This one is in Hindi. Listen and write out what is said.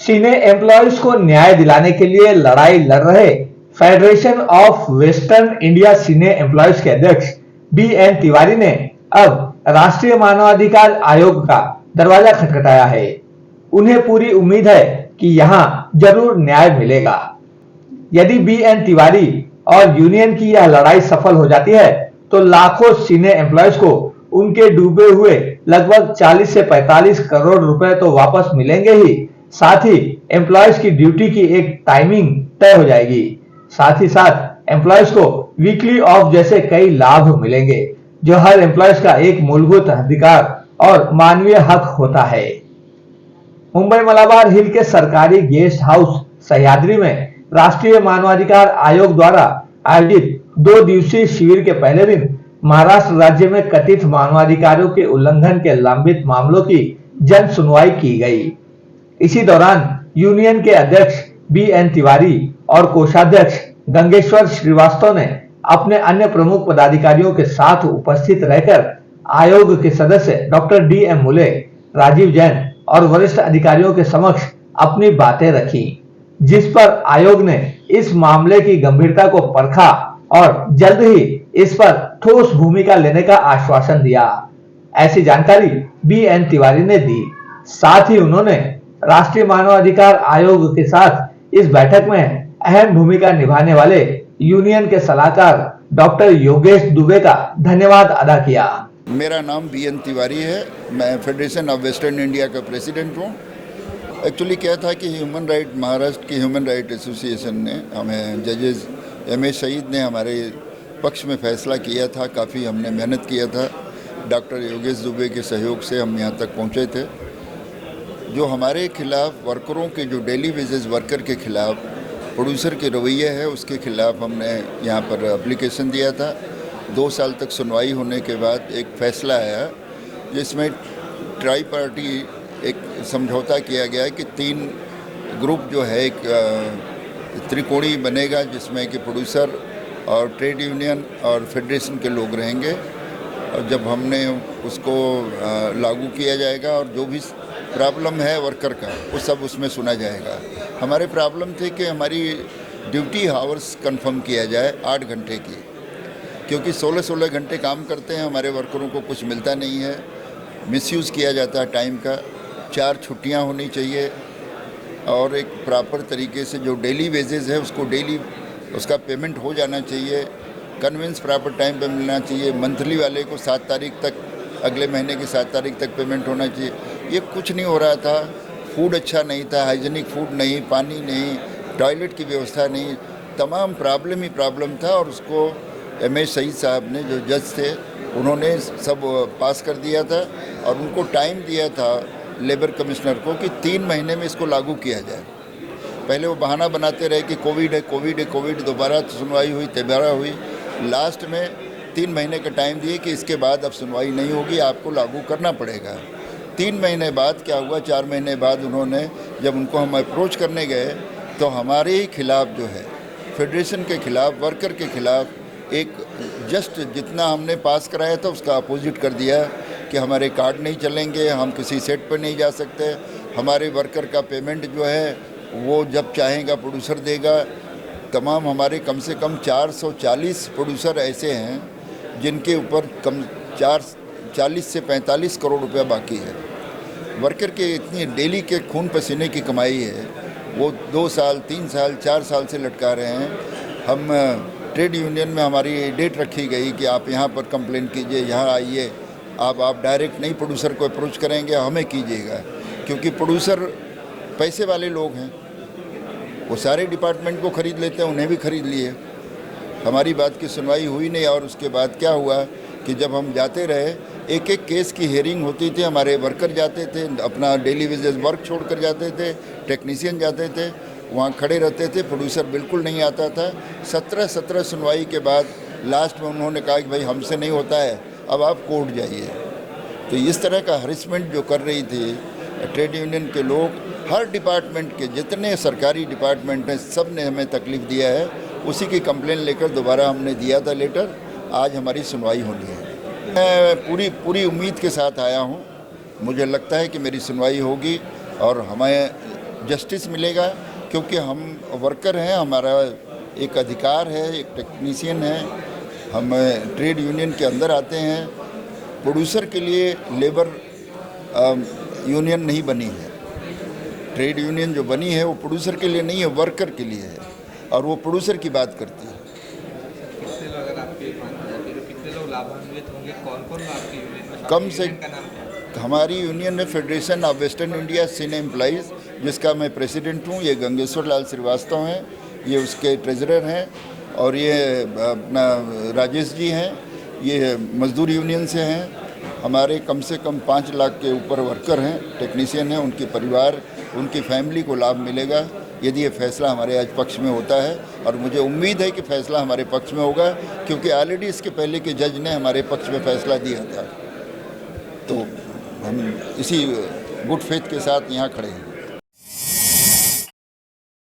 सीने एम्प्लॉयज को न्याय दिलाने के लिए लड़ाई लड़ रहे फेडरेशन ऑफ वेस्टर्न इंडिया सीने एम्प्लॉयज के अध्यक्ष बी.एन. तिवारी ने अब राष्ट्रीय मानवाधिकार आयोग का दरवाजा खटखटाया है। उन्हें पूरी उम्मीद है कि यहां जरूर न्याय मिलेगा। यदि बी.एन. तिवारी और यूनियन की यह लड़ाई सफल हो जाती है तो लाखों सीने एम्प्लॉयज को उनके डूबे हुए लगभग 40 से 45 करोड़ रुपए तो वापस मिलेंगे ही, साथ ही एम्प्लॉयज की ड्यूटी की एक टाइमिंग तय हो जाएगी। साथ ही साथ एम्प्लॉयज को वीकली ऑफ जैसे कई लाभ मिलेंगे, जो हर एम्प्लॉयज का एक मूलभूत अधिकार और मानवीय हक होता है। मुंबई मलाबार हिल के सरकारी गेस्ट हाउस सह्याद्री में राष्ट्रीय मानवाधिकार आयोग द्वारा आयोजित 2 दिवसीय शिविर के पहले दिन महाराष्ट्र राज्य में कथित मानवाधिकारों के उल्लंघन के लंबित मामलों की जन सुनवाई की गई। इसी दौरान यूनियन के अध्यक्ष बी.एन. तिवारी और कोषाध्यक्ष गंगेश्वर श्रीवास्तव ने अपने अन्य प्रमुख पदाधिकारियों के साथ उपस्थित रहकर आयोग के सदस्य डॉक्टर डी.एम. मुले, राजीव जैन और वरिष्ठ अधिकारियों के समक्ष अपनी बातें रखी, जिस पर आयोग ने इस मामले की गंभीरता को परखा और जल्द ही इस पर ठोस भूमिका लेने का आश्वासन दिया। ऐसी जानकारी बी.एन. तिवारी ने दी। साथ ही उन्होंने राष्ट्रीय मानवाधिकार आयोग के साथ इस बैठक में अहम भूमिका निभाने वाले यूनियन के सलाहकार डॉक्टर योगेश दुबे का धन्यवाद अदा किया। मेरा नाम बी.एन. तिवारी है। मैं फेडरेशन ऑफ वेस्टर्न इंडिया का प्रेसिडेंट हूँ। एक्चुअली क्या था कि ह्यूमन राइट महाराष्ट्र की ह्यूमन राइट एसोसिएशन ने हमें जजेस एम.ए. शहीद ने हमारे पक्ष में फैसला किया था। काफ़ी हमने मेहनत किया था। डॉक्टर योगेश दुबे के सहयोग से हम यहाँ तक पहुँचे थे। जो हमारे खिलाफ वर्करों के जो डेली वेजेस वर्कर के खिलाफ प्रोड्यूसर के रवैये है, उसके खिलाफ हमने यहाँ पर एप्लीकेशन दिया था। 2 साल तक सुनवाई होने के बाद एक फ़ैसला आया जिसमें ट्राई पार्टी एक समझौता किया गया कि 3 ग्रुप जो है एक त्रिकोणी बनेगा, जिसमें कि प्रोड्यूसर और ट्रेड यूनियन और फेडरेशन के लोग रहेंगे। और जब हमने उसको लागू किया जाएगा और जो भी प्रॉब्लम है वर्कर का वो सब उसमें सुना जाएगा। हमारे प्रॉब्लम थे कि हमारी ड्यूटी आवर्स कंफर्म किया जाए 8 घंटे की, क्योंकि 16-16 घंटे काम करते हैं, हमारे वर्करों को कुछ मिलता नहीं है, मिसयूज़ किया जाता है टाइम का। 4 छुट्टियां होनी चाहिए और एक प्रॉपर तरीके से जो डेली वेजेस है उसको डेली उसका पेमेंट हो जाना चाहिए। कन्वेंस प्रॉपर टाइम पे मिलना चाहिए। मंथली वाले को 7 तारीख तक, अगले महीने की 7 तारीख तक पेमेंट होना चाहिए। ये कुछ नहीं हो रहा था। फूड अच्छा नहीं था, हाइजीनिक फूड नहीं, पानी नहीं, टॉयलेट की व्यवस्था नहीं, तमाम प्रॉब्लम ही प्रॉब्लम था। और उसको एम.ए. शहीद साहब ने, जो जज थे, उन्होंने सब पास कर दिया था और उनको टाइम दिया था लेबर कमिश्नर को कि 3 महीने में इसको लागू किया जाए। पहले वो बहाना बनाते रहे कि कोविड है, कोविड है, कोविड। दोबारा सुनवाई हुई, तिबारा हुई। लास्ट में 3 महीने का टाइम दिए कि इसके बाद अब सुनवाई नहीं होगी, आपको लागू करना पड़ेगा। 3 महीने बाद क्या हुआ, 4 महीने बाद उन्होंने, जब उनको हम अप्रोच करने गए तो हमारे ही खिलाफ जो है, फेडरेशन के खिलाफ, वर्कर के खिलाफ एक जस्ट जितना हमने पास कराया था उसका अपोजिट कर दिया कि हमारे कार्ड नहीं चलेंगे, हम किसी सेट पर नहीं जा सकते, हमारे वर्कर का पेमेंट जो है वो जब चाहेगा प्रोड्यूसर देगा। तमाम हमारे कम से कम 440 प्रोड्यूसर ऐसे हैं जिनके ऊपर कम 40 से 45 करोड़ रुपया बाकी है। वर्कर के इतनी डेली के खून पसीने की कमाई है, वो 2 साल, 3 साल, 4 साल से लटका रहे हैं। हम ट्रेड यूनियन में हमारी डेट रखी गई कि आप यहाँ पर कंप्लेन कीजिए, यहाँ आइए, आप डायरेक्ट नहीं प्रोड्यूसर को अप्रोच करेंगे, हमें कीजिएगा, क्योंकि प्रोड्यूसर पैसे वाले लोग हैं, वो सारे डिपार्टमेंट को ख़रीद लेते हैं, उन्हें भी ख़रीद लिए। हमारी बात की सुनवाई हुई नहीं। और उसके बाद क्या हुआ कि जब हम जाते रहे, एक एक केस की हियरिंग होती थी, हमारे वर्कर जाते थे, अपना डेली वेजेस वर्क छोड़ कर जाते थे, टेक्नीशियन जाते थे, वहाँ खड़े रहते थे, प्रोड्यूसर बिल्कुल नहीं आता था। 17 सुनवाई के बाद लास्ट में उन्होंने कहा कि भाई हमसे नहीं होता है, अब आप कोर्ट जाइए। तो इस तरह का हरिसमेंट जो कर रही थी ट्रेड यूनियन के लोग, हर डिपार्टमेंट के जितने सरकारी डिपार्टमेंट हैं सब ने हमें तकलीफ़ दिया है। उसी की कंप्लेन लेकर दोबारा हमने दिया था लेटर। आज हमारी सुनवाई होनी है। मैं पूरी उम्मीद के साथ आया हूँ। मुझे लगता है कि मेरी सुनवाई होगी और हमें जस्टिस मिलेगा, क्योंकि हम वर्कर हैं, हमारा एक अधिकार है, एक टेक्नीशियन है, हम ट्रेड यूनियन के अंदर आते हैं। प्रोड्यूसर के लिए लेबर यूनियन नहीं बनी है। ट्रेड यूनियन जो बनी है वो प्रोड्यूसर के लिए नहीं है, वर्कर के लिए है, और वो प्रोड्यूसर की बात करती है। कितने लोग, अगर आपकी कितने लोग लाभान्वित होंगे, कौन कौन आपकी यूनियन में? कम से यूनियन का नाम क्या है? हमारी यूनियन है federation of western India cine employees, जिसका मैं प्रेसिडेंट हूँ। ये गंगेश्वर लाल श्रीवास्तव हैं, ये उसके ट्रेजरर हैं, और ये अपना राजेश जी हैं, ये मजदूर यूनियन से हैं। हमारे कम से कम 5 लाख के ऊपर वर्कर हैं, टेक्नीशियन हैं, उनके परिवार, उनकी फैमिली को लाभ मिलेगा यदि ये फैसला हमारे आज पक्ष में होता है, और मुझे उम्मीद है कि फैसला हमारे पक्ष में होगा, क्योंकि ऑलरेडी इसके पहले के जज ने हमारे पक्ष में फैसला दिया था। तो हम इसी गुड फेथ के साथ यहाँ खड़े हैं।